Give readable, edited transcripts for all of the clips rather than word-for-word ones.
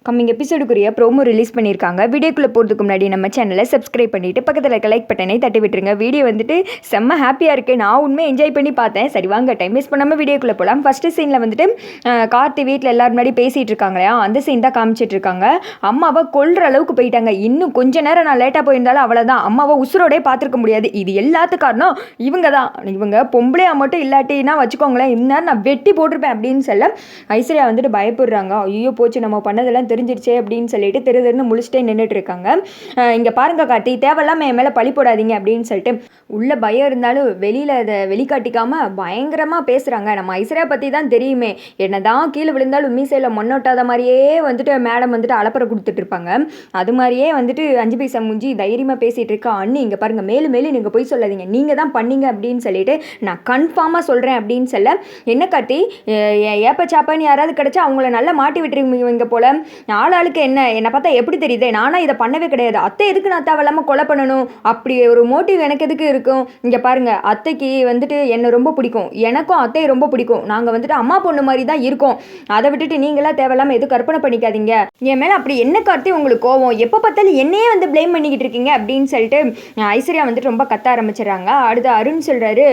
Coming எபிசோடுக்குரிய promo release பண்ணியிருக்காங்க. வீடியோக்குள்ளே போகிறதுக்கு முன்னாடி நம்ம சேனலை சப்ஸ்கிரைப் பண்ணிவிட்டு பக்கத்தில் இருக்க லைக் பட்டனை தட்டி விட்டுருங்க. வீடியோ வந்துட்டு செம்ம ஹாப்பியாக இருக்குது. நான் உண்மையை என்ஜாய் பண்ணி பார்த்தேன். சரி வாங்க டைம் வேஸ்ட் பண்ணாமல் வீடியோக்குள்ளே போகலாம். ஃபஸ்ட்டு சீனில் வந்துட்டு கார்த்தி வீட்டில் எல்லாரும் முன்னாடி பேசிகிட்டு இருக்காங்களா, அந்த சீன் தான் காமிச்சிட்டு இருக்காங்க. அம்மாவை கொல்ற அளவுக்கு போயிட்டாங்க. இன்னும் கொஞ்ச நேரம் நான் லேட்டாக போயிருந்தாலும் அவ்வளோதான், அம்மாவை உசுரோடே பார்த்துருக்க முடியாது. இது எல்லாத்து காரணம் இவங்க தான். இவங்க பொம்பளையாக மட்டும் இல்லாட்டினா வச்சுக்கோங்களேன், இன்னும் நான் வெட்டி போட்டிருப்பேன் அப்படின்னு சொல்ல ஐஸ்வர்யா வந்துட்டு பயப்படுறாங்க. ஐயோ போச்சு, நம்ம பண்ணதெல்லாம் தெரிஞ்சிருச்சே அப்படின்னு சொல்லிட்டு திருன்னு முழிச்சிட்டே நின்றுட்டு இருக்காங்க. இங்கே பாருங்க கார்த்தி, தேவையில்லாமல் என் மேலே பழி போடாதீங்க அப்படின்னு சொல்லிட்டு உள்ள பயம் இருந்தாலும் வெளியில் அதை வெளிக்காட்டிக்காம பயங்கரமாக பேசுகிறாங்க. நம்ம ஐஸ்வர்யா பற்றி தான் தெரியுமே, என்னதான் கீழே விழுந்தாலும் மீசையில் மண்ணோட்டாத மாதிரியே வந்துட்டு மேடம் வந்துட்டு அலப்பறை கொடுத்துட்டு இருப்பாங்க. அது மாதிரியே வந்துட்டு 5 பைசா மூஞ்சி தைரியமாக பேசிகிட்டு இருக்கா. அண்ணி இங்கே பாருங்கள், மேலும் மேலும் நீங்கள் போய் சொல்லாதீங்க, நீங்கள் தான் பண்ணீங்க அப்படின்னு சொல்லிட்டு நான் கன்ஃபார்மாக சொல்கிறேன் அப்படின்னு சொல்ல, என்ன கார்த்தி ஏப்ப சாப்பான்னு யாராவது கிடச்சா அவங்கள நல்லா மாட்டி விட்டுருவீங்க போல, ஆளாளுக்கு என்னை பார்த்தா எப்படி தெரியுது, நானா இதை பண்ணவே கிடையாது, அத்தை எதுக்கு நான் தேவையில்லாமல் கொலை பண்ணணும், அப்படி ஒரு மோட்டிவ் எனக்கு எதுக்கு இருக்கும். இங்கே பாருங்கள், அத்தைக்கு வந்துட்டு என்னை ரொம்ப பிடிக்கும், எனக்கும் அத்தையை ரொம்ப பிடிக்கும், நாங்கள் வந்துட்டு அம்மா பொண்ணு மாதிரி தான் இருக்கோம், அதை விட்டுட்டு நீங்களாம் தேவையில்லாமல் எதுவும் கற்பனை பண்ணிக்காதீங்க, என் மேலே அப்படி என்ன கார்த்தி உங்களுக்கு கோவம், எப்போ பார்த்தாலும் என்னையே வந்து ப்ளேம் பண்ணிக்கிட்டு இருக்கீங்க அப்படின்னு சொல்லிட்டு ஐஸ்வர்யா வந்துட்டு ரொம்ப கத்த ஆரம்பிச்சிடறாங்க. அடுத்து அருண் சொல்கிறாரு,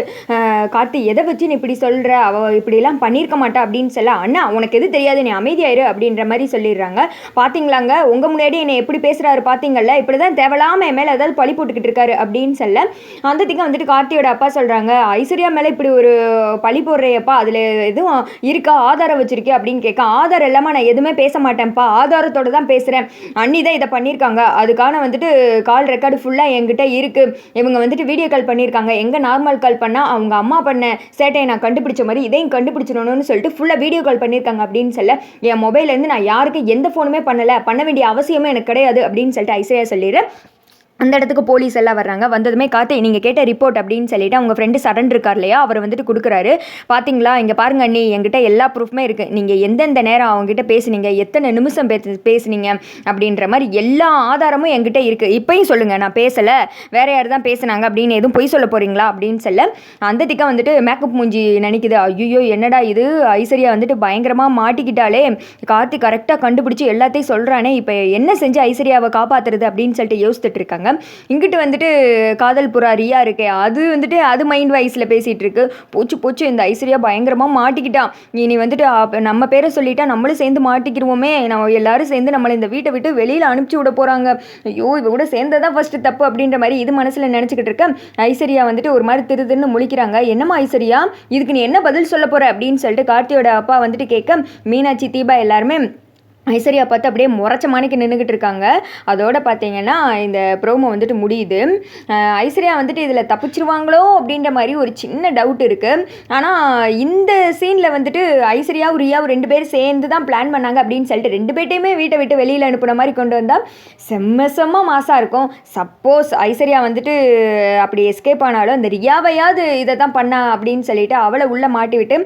கார்த்தி எதை வச்சு நீ இப்படி சொல்கிற, அவள் இப்படிலாம் பண்ணியிருக்க மாட்டா அப்படின்னு சொல்ல, அண்ணா உனக்கு எது தெரியாது, நீ அமைதியாயிரு அப்படின்ற மாதிரி சொல்லிடுறாங்க. பார்த்தீங்களாங்க, உங்கள் முன்னாடி என்னை எப்படி பேசுகிறாரு பார்த்தீங்கல்ல, இப்படி தான் தேவையில்லாமல் என் மேலே ஏதாவது பழி போட்டுக்கிட்டு இருக்காரு அப்படின்னு சொல்ல, அந்த திக்கம் வந்துட்டு கார்த்தியோட அப்பா சொல்கிறாங்க, ஐஸ்வர்யா மேலே இப்படி ஒரு பழி போடுறையப்பா, அதில் எதுவும் இருக்கா, ஆதாரம் வச்சிருக்கே அப்படின்னு கேட்க, ஆதாரம் இல்லாமல் நான் எதுவுமே பேச மாட்டேன்ப்பா, ஆதாரத்தோடு தான் பேசுகிறேன், அண்ணி தான் இதை பண்ணியிருக்காங்க, அதுக்கான வந்துட்டு கால் ரெக்கார்டு ஃபுல்லாக என்கிட்ட இருக்குது, இவங்க வந்துட்டு வீடியோ கால் பண்ணியிருக்காங்க, எங்கே நார்மல் கால் பண்ணால் அவங்க அம்மா பண்ண சேட்டையை நான் கண்டுபிடிச்ச மாதிரி இதையும் கண்டுபிடிச்சிடணும்னு சொல்லிட்டு ஃபுல்லாக வீடியோ கால் பண்ணியிருக்காங்க அப்படின்னு சொல்ல, என் மொபைல்லேருந்து நான் யாருக்கு எந்த ஃபோனுமே பண்ண வேண்டிய அவசியமே எனக்கு கிடையாது அப்படின்னு சொல்லிட்டு ஐஸ்வர்யா சொல்லிடுறேன். அந்த இடத்துக்கு போலீஸ் எல்லாம் வர்றாங்க. வந்ததுமே கார்த்தி நீங்கள் கேட்ட ரிப்போர்ட் அப்படின்னு சொல்லிட்டு அவங்க ஃப்ரெண்டு சரண் இருக்கார் இல்லையா, அவர் வந்துட்டு கொடுக்குறாரு. பார்த்தீங்களா, இங்கே பாருங்க அண்ணி, என்கிட்ட எல்லா ப்ரூஃப்மே இருக்குது, நீங்கள் எந்தெந்த நேரம் அவங்ககிட்ட பேசுனீங்க, எத்தனை நிமிஷம் பேசுனீங்க அப்படின்ற மாதிரி எல்லா ஆதாரமும் என்கிட்ட இருக்குது, இப்போயும் சொல்லுங்கள் நான் பேசலை, வேற யார் தான் பேசுனாங்க அப்படின்னு எதுவும் பொய் சொல்ல போகிறீங்களா அப்படின்னு சொல்ல, அந்த திக்கம் வந்துட்டு மேக்கப் மூஞ்சி நினைக்குது, ஐயோ என்னடா இது, ஐஸ்வர்யா வந்துட்டு பயங்கரமாக மாட்டிக்கிட்டாலே, கார்த்தி கரெக்டாக கண்டுபிடிச்சி எல்லாத்தையும் சொல்கிறானே, இப்போ என்ன செஞ்சு ஐஸ்வர்யாவை காப்பாற்றுறது அப்படின்னு சொல்லிட்டு யோசித்துட்டு இருக்காங்க. இங்கிட்டு வந்துட்டு காதல் புறா ரியா இருக்கே, அது வந்துட்டு அது மைண்ட் வைஸில் பேசிகிட்டு இருக்கு, போச்சு இந்த ஐஸ்வர்யா பயங்கரமாக மாட்டிக்கிட்டான், இனி வந்துட்டு நம்ம பேரை சொல்லிட்டா நம்மளும் சேர்ந்து மாட்டிக்கிடுவோமே, நம்ம எல்லாரும் சேர்ந்து நம்மளை இந்த வீட்டை விட்டு வெளியில் அனுப்பிச்சி விட போகிறாங்க, ஐயோ இவ கூட சேர்ந்ததான் ஃபஸ்ட்டு தப்பு அப்படின்ற மாதிரி இது மனசில் நினச்சிக்கிட்டு இருக்க. ஐஸ்வர்யா வந்துட்டு ஒரு மாதிரி திருன்னு முழிக்கிறாங்க. என்னம்மா ஐஸ்வர்யா, இதுக்கு நீ என்ன பதில் சொல்ல போகிற அப்படின்னு சொல்லிட்டு கார்த்தியோட அப்பா வந்துட்டு கேட்க, மீனாட்சி தீபா எல்லாருமே ஐஸ்வர்யா பார்த்து அப்படியே முறைச்ச மாணிக்கு நின்றுக்கிட்டு இருக்காங்க. அதோடு பார்த்தீங்கன்னா இந்த ப்ரோமோ வந்துட்டு முடியுது. ஐஸ்வர்யா வந்துட்டு இதில் தப்பிச்சிருவாங்களோ அப்படின்ற மாதிரி ஒரு சின்ன டவுட் இருக்குது. ஆனால் இந்த சீனில் வந்துட்டு ஐஸ்வர்யாவும் ரியாவும் 2 பேரும் சேர்ந்து தான் பிளான் பண்ணாங்க அப்படின்னு சொல்லிட்டு 2 பேர்ட்டையுமே வீட்டை விட்டு வெளியில் அனுப்புன மாதிரி கொண்டு வந்தால் செம்ம மாசாக இருக்கும். சப்போஸ் ஐஸ்வர்யா வந்துட்டு அப்படி எஸ்கேப் ஆனாலும் அந்த ரியாவையாவது இதை தான் பண்ணா அப்படின்னு சொல்லிட்டு அவளை உள்ளே மாட்டி விட்டு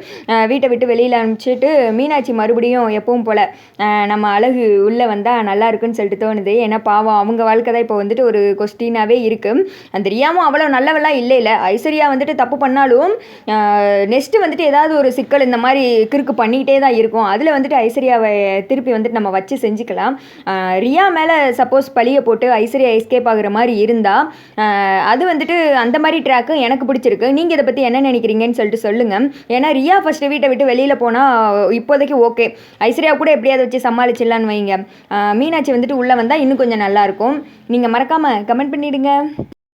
வீட்டை விட்டு வெளியில் அனுப்பிச்சிட்டு மீனாட்சி மறுபடியும் எப்பவும் போல் நம்ம அழகு உள்ளே வந்தால் நல்லா இருக்குன்னு சொல்லிட்டு தோணுது. ஏன்னா பாவம் அவங்க வாழ்க்கை தான் இப்போ வந்துட்டு ஒரு கொஸ்டினாகவே இருக்குது. அந்த ரியாவும் அவ்வளோ நல்லவெல்லாம் இல்லை, ஐஸ்வர்யா வந்துட்டு தப்பு பண்ணாலும் நெக்ஸ்ட்டு வந்துட்டு ஏதாவது ஒரு சிக்கல் இந்த மாதிரி கிறுக்கு பண்ணிக்கிட்டே தான் இருக்கும். அதில் வந்துட்டு ஐஸ்வர்யாவை திருப்பி வந்துட்டு நம்ம வச்சு செஞ்சுக்கலாம். ரியா மேலே சப்போஸ் பழியை போட்டு ஐஸ்வர்யா எஸ்கேப் ஆகுற மாதிரி இருந்தால் அது வந்துட்டு அந்த மாதிரி ட்ராக்கு எனக்கு பிடிச்சிருக்கு. நீங்கள் இதை பற்றி என்ன நினைக்கிறீங்கன்னு சொல்லிட்டு சொல்லுங்கள். ஏன்னா ரியா ஃபஸ்ட்டு வீட்டை விட்டு வெளியில் போனால் இப்போதைக்கு ஓகே, ஐஸ்வர்யா கூட எப்படியாவது வச்சு சமாளிச்சிடலான்னு வைங்க. மீனாட்சி வந்துட்டு உள்ளே வந்தால் இன்னும் கொஞ்சம் நல்லாயிருக்கும். நீங்கள் மறக்காமல் கமெண்ட் பண்ணிவிடுங்க.